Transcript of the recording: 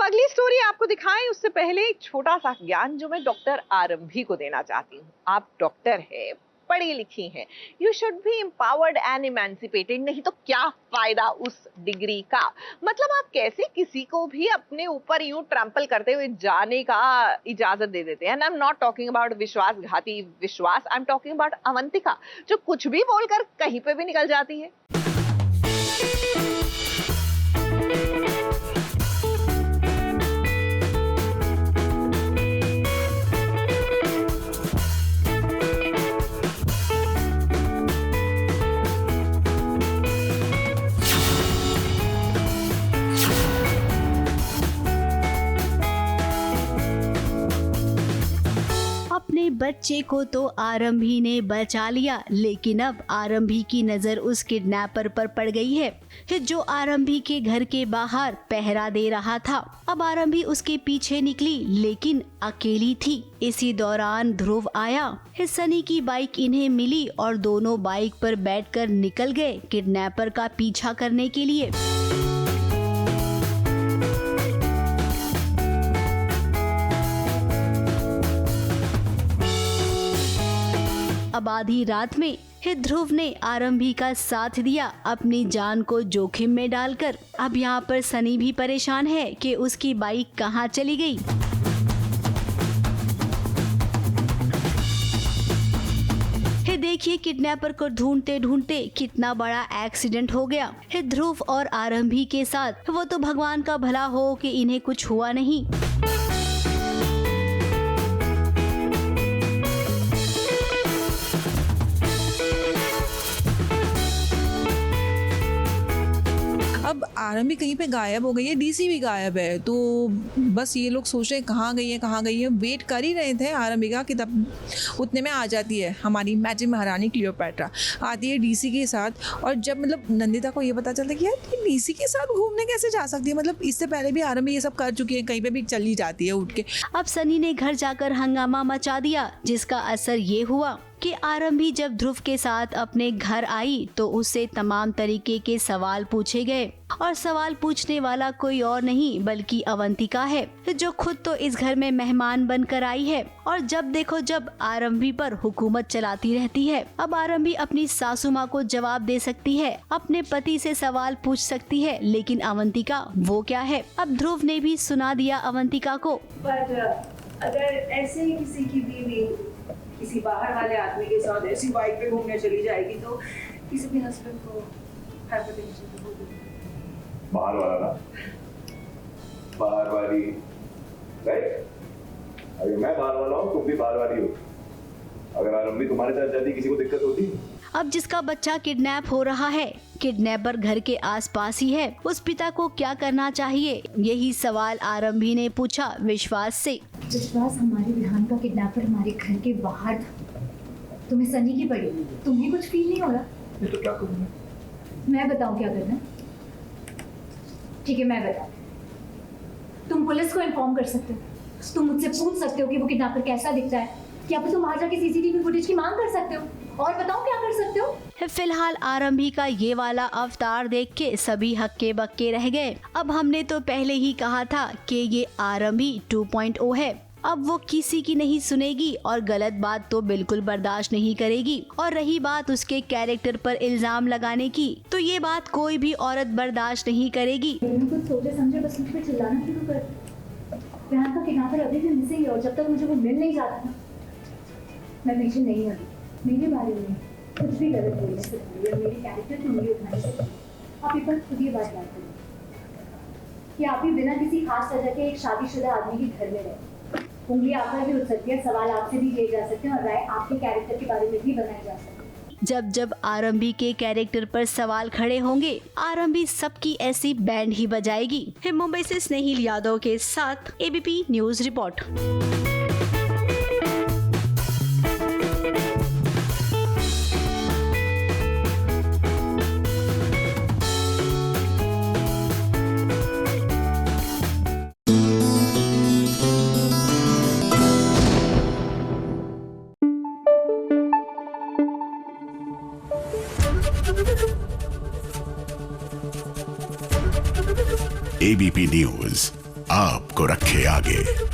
अगली स्टोरी आपको दिखाएं उससे पहले एक छोटा सा ज्ञान जो मैं डॉक्टर आरंभी को देना चाहती हूँ। आप डॉक्टर है, पढ़ी लिखी हैं, you should be empowered and emancipated, नहीं तो क्या फायदा उस डिग्री का। मतलब आप कैसे किसी को भी अपने ऊपर यूं ट्रैम्पल करते हुए जाने का इजाजत दे देते हैं। I am not talking about विश्वासघाती विश्वास, I am talking about Avantika, जो कुछ भी बोलकर कहीं पे भी निकल जाती है। अपने बच्चे को तो आरंभी ने बचा लिया, लेकिन अब आरंभी की नजर उस किडनैपर पर पड़ गई है जो आरंभी के घर के बाहर पहरा दे रहा था। अब आरंभी उसके पीछे निकली, लेकिन अकेली थी। इसी दौरान ध्रुव आया। सनी की बाइक इन्हें मिली और दोनों बाइक पर बैठकर निकल गए किडनैपर का पीछा करने के लिए। अब आधी रात में ध्रुव ने आरंभी का साथ दिया, अपनी जान को जोखिम में डालकर। अब यहाँ पर सनी भी परेशान है कि उसकी बाइक कहाँ चली गई। देखिए किडनैपर को ढूंढते ढूंढते कितना बड़ा एक्सीडेंट हो गया। ध्रुव और आरंभी के साथ वो तो भगवान का भला हो कि इन्हें कुछ हुआ नहीं। अब आरंभी कहीं पे गायब हो गई है, डीसी भी गायब है, तो बस ये लोग सोच रहे हैं कहाँ गई है। वेट कर ही रहे थे आरंभी का कि तब उतने में आ जाती है हमारी मैजिक महारानी क्लियोपैट्रा, आती है डीसी के साथ। और जब मतलब नंदिता को ये पता चलता है कि यार ये डीसी के साथ घूमने कैसे जा सकती है, मतलब इससे पहले भी आरंभी ये सब कर चुकी है, कहीं पे भी चली जाती है उठ के। अब सनी ने घर जाकर हंगामा मचा दिया, जिसका असर ये हुआ कि आरंभी जब ध्रुव के साथ अपने घर आई तो उससे तमाम तरीके के सवाल पूछे गए। और सवाल पूछने वाला कोई और नहीं बल्कि अवंतिका है, जो खुद तो इस घर में मेहमान बनकर आई है और जब देखो जब आरंभी पर हुकूमत चलाती रहती है। अब आरंभी अपनी सासू माँ को जवाब दे सकती है, अपने पति से सवाल पूछ सकती है, लेकिन अवंतिका वो क्या है। अब ध्रुव ने भी सुना दिया अवंतिका को। पर अगर ऐसे ही किसी की बीवी किसी बाहर वाले आदमी के साथ ऐसी बाइक पे घूमने चली जाएगी तो किसी भी हस्बैंड को हाइपरटेंशन हो जाएगी। बाहर वाला ना, बाहर वाली, राइट? अगर मैं बाहर वाला हूँ तुम भी बाहर वाली हो। अगर आरंभी तुम्हारे साथ जाती किसी को दिक्कत होती? अब जिसका बच्चा किडनैप हो रहा है, किडनैपर घर के आसपास ही है, उस पिता को क्या करना चाहिए, यही सवाल आरंभी ने पूछा विश्वास से। विश्वास, हमारे विधान का किडनैपर हमारे घर के बाहर था, तुम्हें सनी की पड़ी, तुम्हें कुछ फील नहीं हो रहा? ये तो क्या करूँ मैं बताऊँ क्या करना? ठीक है मैं बताऊँ। तुम पुलिस को इन्फॉर्म कर सकते हो, तुम मुझसे पूछ सकते हो कि वो किडनैपर कैसा दिखता है, या फिर तुम वहां जाके सीसीटीवी फुटेज की मांग कर सकते हो। और बताओ क्या कर सकते हो। फिलहाल आरंभी का ये वाला अवतार देख के सभी हक्के बक्के रह गए। अब हमने तो पहले ही कहा था कि ये आरंभी 2.0 है। अब वो किसी की नहीं सुनेगी और गलत बात तो बिल्कुल बर्दाश्त नहीं करेगी। और रही बात उसके कैरेक्टर पर इल्जाम लगाने की, तो ये बात कोई भी औरत बर्दाश्त नहीं करेगी। कुछ सोचे समझे बस मुझ पे चिल्लाना शुरू कर। विधान का किडनैपर अभी भी मिसिंग है और जब तक मुझे वो मिल नहीं जाता ना, मैं पीछे नहीं हटी। मेरे बारे में कुछ भी गलत बोलने से पहले और मेरे कैरेक्टर की उंगली उठाने से पहले आप एक बार खुद ये बात याद करें कि आप ही बिना किसी खास वजह के एक शादीशुदा आदमी के घर में रहे। उंगली आप पर भी उठ सकती है, सवाल आपसे भी किए जा सकते हैं और राय आपके कैरेक्टर के बारे में भी बनाई जा सकती है। जब जब आरंभी के कैरेक्टर पर सवाल खड़े होंगे, आरंभी सबकी ऐसी बैंड ही बजाएगी। मुंबई से स्नेहिल यादव के साथ ABP news report. ABP news आपको रखे आगे।